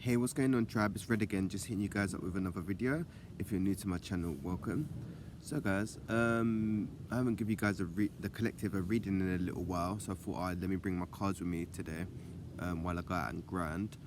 Hey, what's going on, tribe? It's Red again, just hitting you guys up with another video. If you're new to my channel, welcome. So guys, I haven't given you guys the collective a reading in a little while, so I thought let me bring my cards with me today while I go out and grind.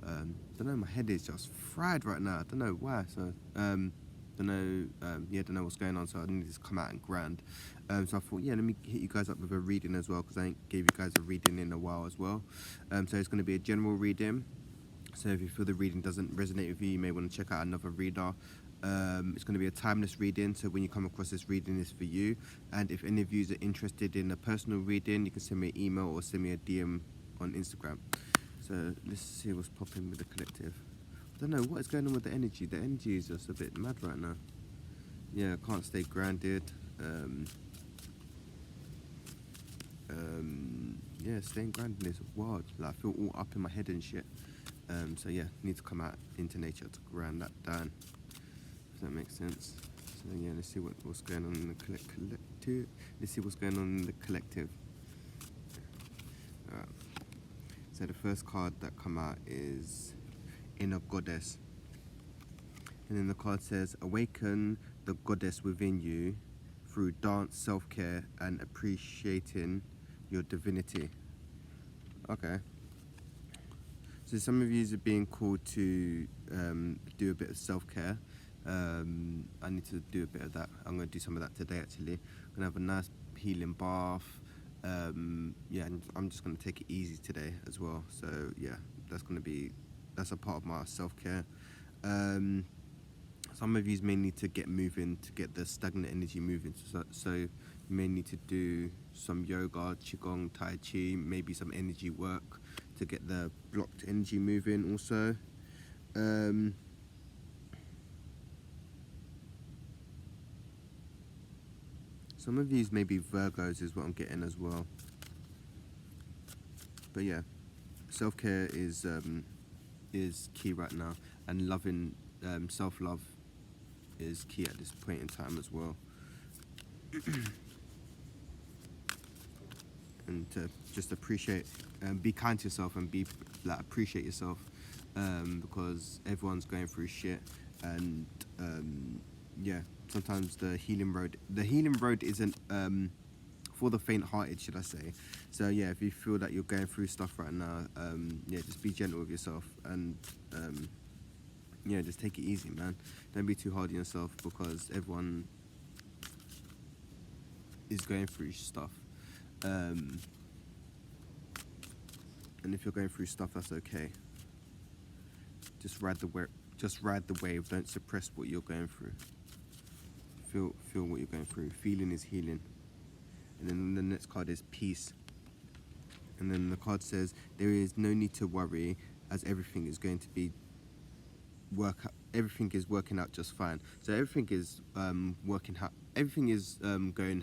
Don't know, my head is just fried right now. I don't know why. So don't know what's going on. So I need to come out and grind. So I thought, let me hit you guys up with a reading as well, because I ain't gave you guys a reading in a while as well. So it's going to be a general reading. So if you feel the reading doesn't resonate with you, you may want to check out another reader. It's going to be a timeless reading, so when you come across this reading, it's for you. And if any of you are interested in a personal reading, you can send me an email or send me a DM on Instagram. So let's see what's popping with the collective. I don't know what is going on with the energy. The energy is just a bit mad right now. Yeah, I can't stay grounded. Yeah, staying grounded is wild. Like, I feel all up in my head and shit. So yeah, need to come out into nature to ground that down. If that makes sense. So yeah, let's see what's going on in the collective. Let's see what's going on in the collective. Alright. So the first card that come out is Inner Goddess. And then the card says, awaken the goddess within you through dance, self-care, and appreciating your divinity. Okay. So some of you are being called to do a bit of self-care. I need to do a bit of that. I'm going to do some of that today, actually. I'm going to have a nice healing bath. Yeah, and I'm just going to take it easy today as well. So yeah, that's a part of my self-care. Some of you may need to get moving to get the stagnant energy moving. So you may need to do some yoga, qigong, tai chi, maybe some energy work to get the blocked energy moving also. Some of these may be Virgos is what I'm getting as well. But yeah, self-care is key right now, and loving self-love is key at this point in time as well. And to just appreciate, be kind to yourself, and appreciate yourself, because everyone's going through shit, and yeah, sometimes the healing road isn't for the faint-hearted, should I say. So yeah, if you feel that you're going through stuff right now, yeah, just be gentle with yourself, and yeah, just take it easy, man. Don't be too hard on yourself, because everyone is going through stuff. And if you're going through stuff, that's okay. Just ride the wave. Don't suppress what you're going through. Feel what you're going through. Feeling is healing. And then the next card is peace. And then the card says, there is no need to worry, as everything is going to be everything is working out just fine. So everything is going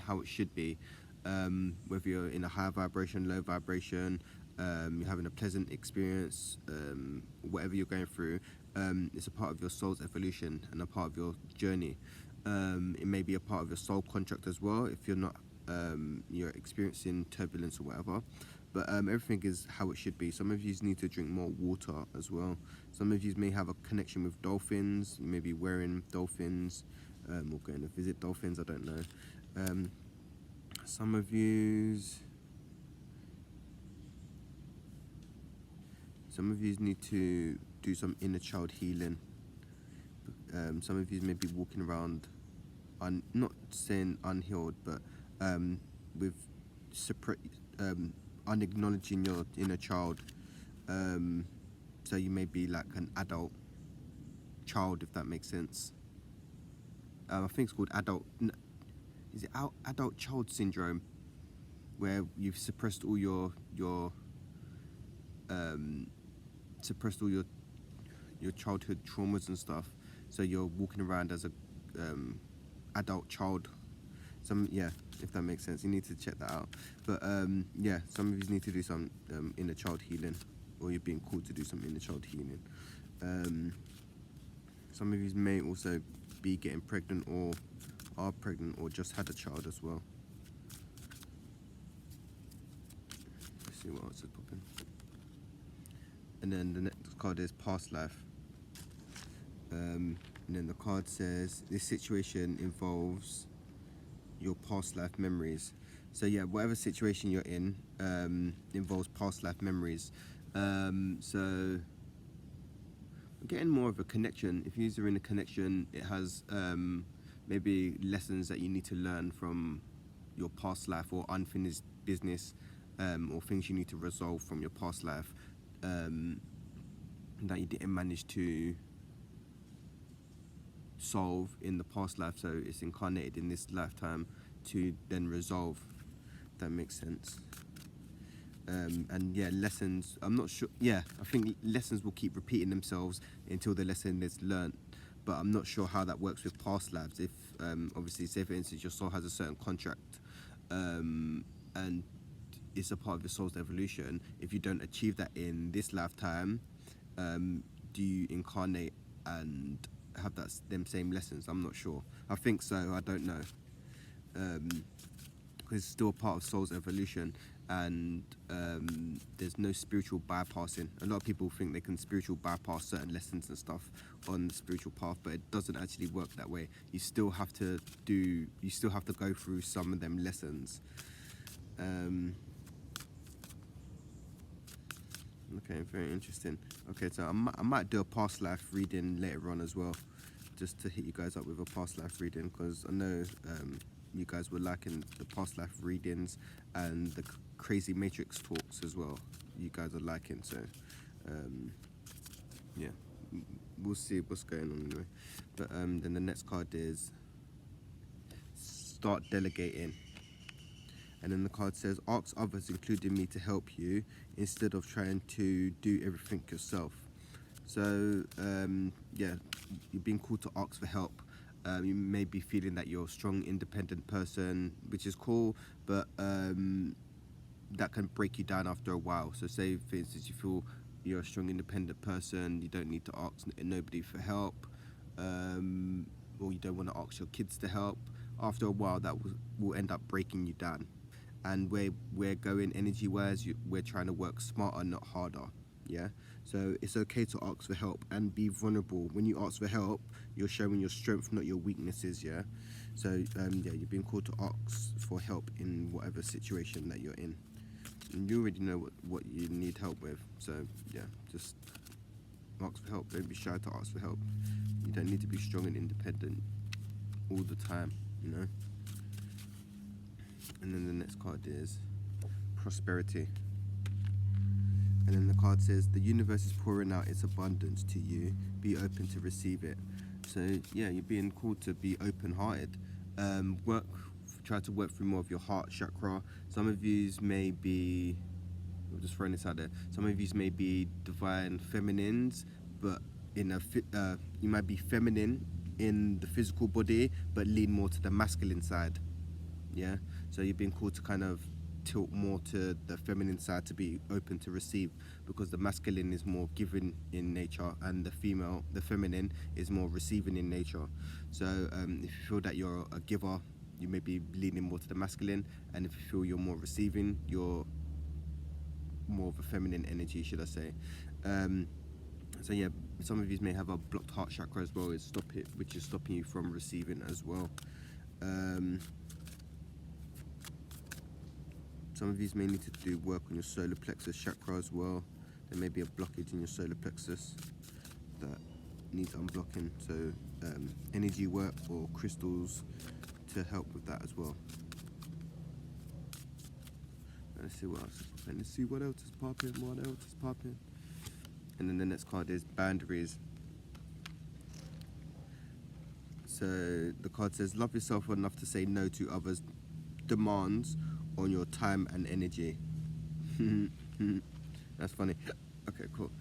how it should be. Whether you're in a high vibration, low vibration, you're having a pleasant experience, whatever you're going through, it's a part of your soul's evolution and a part of your journey. It may be a part of your soul contract as well, if you're not you're experiencing turbulence or whatever. But everything is how it should be. Some of you need to drink more water as well. Some of you may have a connection with dolphins. You may be wearing dolphins, or going to visit dolphins, I don't know. Some of you need to do some inner child healing. Some of you may be walking around, not saying unhealed, but with unacknowledging your inner child. So you may be like an adult child, if that makes sense. I think it's called adult child syndrome, where you've suppressed all your childhood traumas and stuff. So you're walking around as a adult child. Yeah, if that makes sense. You need to check that out. But yeah, some of you need to do some inner child healing, or you're being called to do some inner child healing. Some of you may also be getting pregnant, or are pregnant, or just had a child as well. Let's see what else is popping. And then the next card is past life. And then the card says this situation involves your past life memories. So yeah, whatever situation you're in involves past life memories. So I'm getting more of a connection. If you're in a connection, it has maybe lessons that you need to learn from your past life, or unfinished business, or things you need to resolve from your past life that you didn't manage to solve in the past life, so it's incarnated in this lifetime to then resolve. That makes sense. And yeah, lessons, I'm not sure. Yeah, I think lessons will keep repeating themselves until the lesson is learnt, but I'm not sure how that works with past lives. If obviously, say for instance your soul has a certain contract, and it's a part of your soul's evolution, if you don't achieve that in this lifetime, do you incarnate and have them same lessons? I'm not sure. I think so. I don't know, because it's still a part of soul's evolution, and there's no spiritual bypassing. A lot of people think they can spiritual bypass certain lessons and stuff on the spiritual path, but it doesn't actually work that way. You still have to go through some of them lessons. Okay, very interesting. Okay, so I might do a past life reading later on as well, just to hit you guys up with a past life reading, because I know you guys were liking the past life readings and the crazy matrix talks as well. You guys are liking, so yeah, we'll see what's going on anyway. But then the next card is start delegating. And then the card says, ask others, including me, to help you instead of trying to do everything yourself. So, yeah, you're being called to ask for help. You may be feeling that you're a strong, independent person, which is cool, but that can break you down after a while. So say, for instance, you feel you're a strong, independent person, you don't need to ask nobody for help, or you don't want to ask your kids to help. After a while, that will end up breaking you down. And we're going energy wise, we're trying to work smarter, not harder. Yeah, so it's okay to ask for help and be vulnerable. When you ask for help, you're showing your strength, not your weaknesses. Yeah, so yeah, you're being called to ask for help in whatever situation that you're in, and you already know what you need help with. So yeah, just ask for help. Don't be shy to ask for help. You don't need to be strong and independent all the time, you know. And then the next card is prosperity. And then the card says, the universe is pouring out its abundance to you. Be open to receive it. So yeah, you're being called to be open-hearted. Try to work through more of your heart chakra. Some of yous may be, I'm just throwing this out there, some of yous may be divine feminines, but you might be feminine in the physical body, but lean more to the masculine side. Yeah, so you're being called to kind of tilt more to the feminine side, to be open to receive, because the masculine is more giving in nature and the feminine is more receiving in nature. So if you feel that you're a giver, you may be leaning more to the masculine, and if you feel you're more receiving, you're more of a feminine energy, should I say. So yeah, some of you may have a blocked heart chakra as well, which is stopping you from receiving as well. Some of these may need to do work on your solar plexus chakra as well. There may be a blockage in your solar plexus that needs unblocking. So energy work or crystals to help with that as well. Let's see what else is popping. Let's see what else is popping. And then the next card is boundaries. So the card says, love yourself enough to say no to others' demands on your time and energy. That's funny. Okay, cool.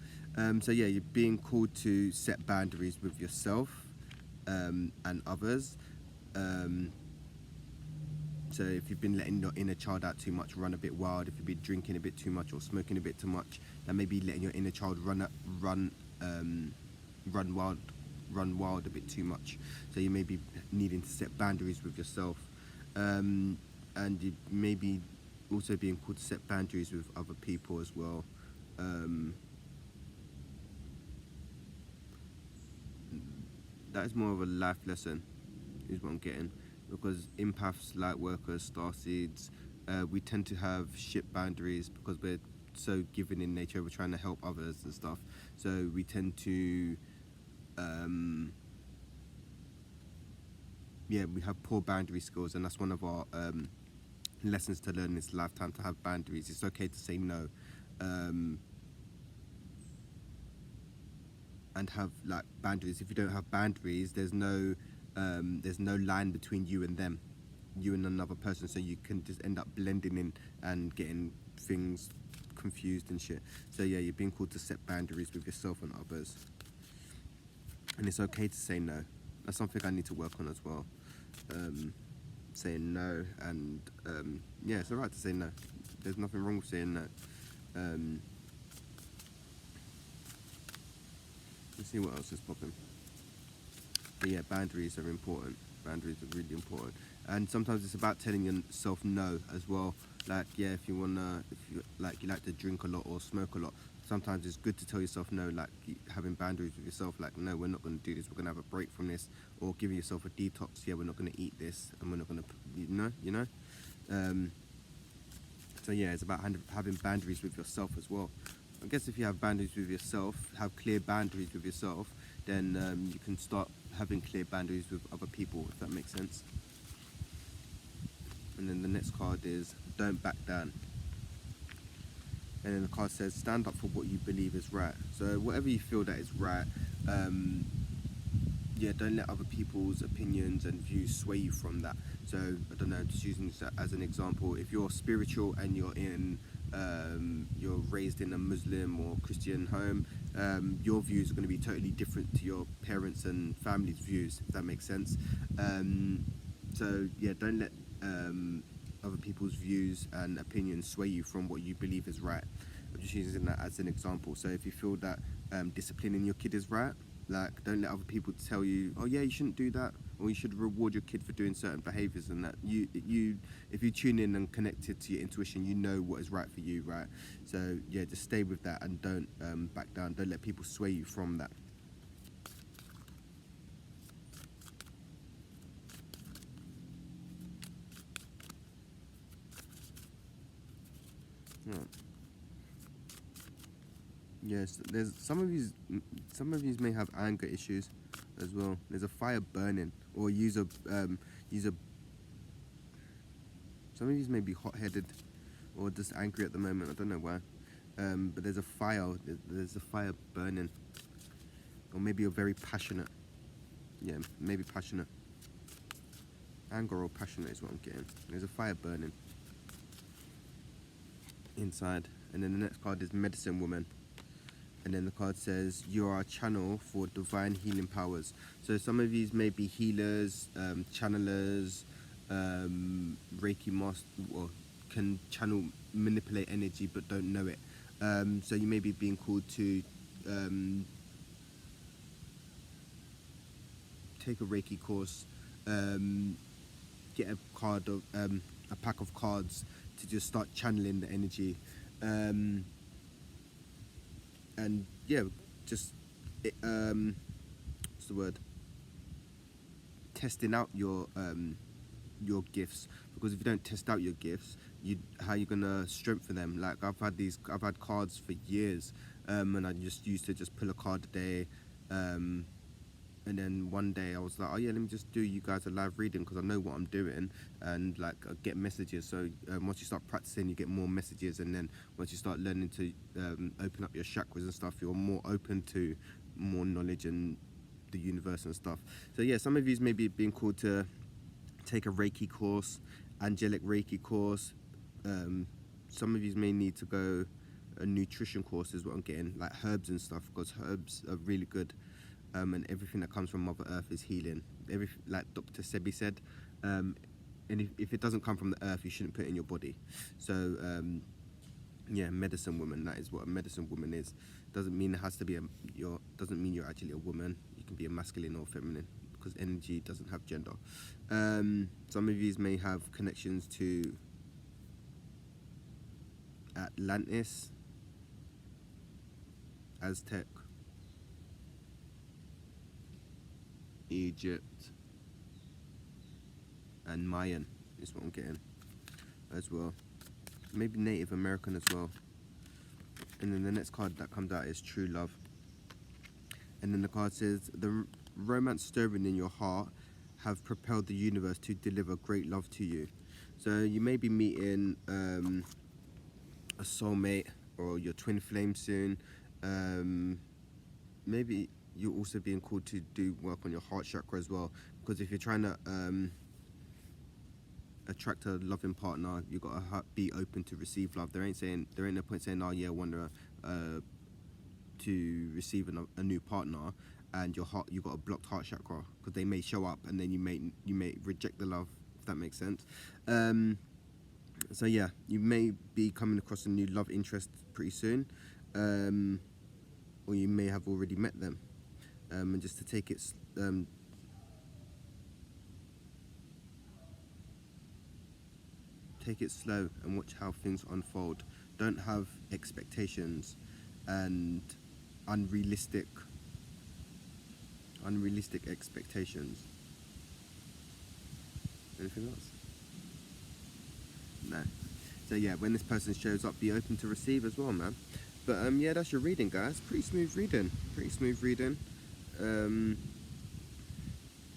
So yeah, you're being called to set boundaries with yourself and others. So if you've been letting your inner child out too much, run a bit wild. If you've been drinking a bit too much or smoking a bit too much, that may be letting your inner child run wild a bit too much. So you may be needing to set boundaries with yourself, and you may be also being called to set boundaries with other people as well. that is more of a life lesson, is what I'm getting, because empaths, light workers, starseeds, we tend to have ship boundaries because we're so giving in nature. We're trying to help others and stuff, so we tend to we have poor boundary skills, and that's one of our lessons to learn in this lifetime, to have boundaries. It's okay to say no, and have like boundaries. If you don't have boundaries, there's no line between you and them, you and another person, so you can just end up blending in and getting things confused and shit. So yeah, you're being called to set boundaries with yourself and others, and it's okay to say no. That's something I need to work on as well. Saying no, and yeah, it's alright to say no. There's nothing wrong with saying no. Let's see what else is popping. But yeah, boundaries are important. Boundaries are really important, and sometimes it's about telling yourself no as well. Like, yeah, if you like to drink a lot or smoke a lot, sometimes it's good to tell yourself no. Like, having boundaries with yourself. Like, no, we're not going to do this. We're going to have a break from this, or giving yourself a detox. Yeah, we're not going to eat this, and we're not going to, you know. So yeah, it's about having boundaries with yourself as well. I guess if you have boundaries with yourself, have clear boundaries with yourself, then you can start having clear boundaries with other people, if that makes sense. And then the next card is don't back down. And then the card says stand up for what you believe is right. So whatever you feel that is right, yeah, don't let other people's opinions and views sway you from that. So I don't know, just using this as an example, if you're spiritual and you're raised in a Muslim or Christian home, your views are going to be totally different to your parents and family's views, if that makes sense. So yeah, don't let other people's views and opinions sway you from what you believe is right. I'm just using that as an example. So if you feel that disciplining your kid is right, like, don't let other people tell you, oh yeah, you shouldn't do that, or you should reward your kid for doing certain behaviors, and that if you tune in and connect it to your intuition, you know what is right for you, right? So yeah, just stay with that and don't back down. Don't let people sway you from that. Yeah. Yes, there's some of these may have anger issues as well. There's a fire burning, or use a. Some of these may be hot-headed, or just angry at the moment. I don't know why, but there's a fire. There's a fire burning, or maybe you're very passionate. Yeah, maybe passionate. Anger or passionate is what I'm getting. There's a fire burning inside, and then the next card is Medicine Woman. And then the card says you are a channel for divine healing powers. So some of these may be healers, channelers, Reiki master, or can manipulate energy but don't know it. So you may be being called to take a Reiki course, get a pack of cards to just start channeling the energy. And yeah, just what's the word? Testing out your gifts, because if you don't test out your gifts, how you gonna strengthen them? Like, I've had cards for years, and I just used to just pull a card a day, and then one day I was like, oh yeah, let me just do you guys a live reading, because I know what I'm doing, and like I get messages. So once you start practicing, you get more messages, and then once you start learning to open up your chakras and stuff, you're more open to more knowledge and the universe and stuff. So yeah, some of you may be being called to take a Reiki course, angelic Reiki course. Some of you may need to go a nutrition course, is what I'm getting, like herbs and stuff, because herbs are really good. And everything that comes from Mother Earth is healing. Like Dr. Sebi said, and if it doesn't come from the earth, you shouldn't put it in your body. So yeah, medicine woman. That is what a medicine woman is. Doesn't mean it has to be doesn't mean you're actually a woman. You can be a masculine or feminine, because energy doesn't have gender. Some of you may have connections to Atlantis, Aztec, Egypt, and Mayan is what I'm getting as well. Maybe Native American as well. And then the next card that comes out is True Love. And then the card says, the romance stirring in your heart have propelled the universe to deliver great love to you. So you may be meeting a soulmate or your twin flame soon. Maybe you're also being called to do work on your heart chakra as well, because if you're trying to attract a loving partner, you gotta be open to receive love. There ain't no point saying, oh yeah, I want to receive a new partner, and you got a blocked heart chakra, because they may show up and then you may reject the love, if that makes sense. So yeah, you may be coming across a new love interest pretty soon, or you may have already met them. And just to take it slow and watch how things unfold. Don't have expectations and unrealistic expectations. Anything else? No. So yeah, when this person shows up, be open to receive as well, man. But yeah, that's your reading, guys. Pretty smooth reading.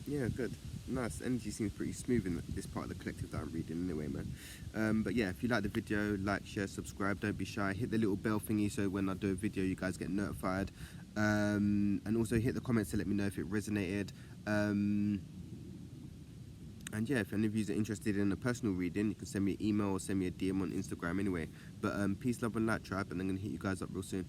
Yeah, good. Nice. Energy seems pretty smooth in this part of the collective that I'm reading anyway, man. But yeah, if you like the video, like, share, subscribe. Don't be shy. Hit the little bell thingy so when I do a video, you guys get notified. And also hit the comments to let me know if it resonated. And yeah, if any of you are interested in a personal reading, you can send me an email or send me a DM on Instagram anyway. But peace, love, and light, tribe. And I'm going to hit you guys up real soon.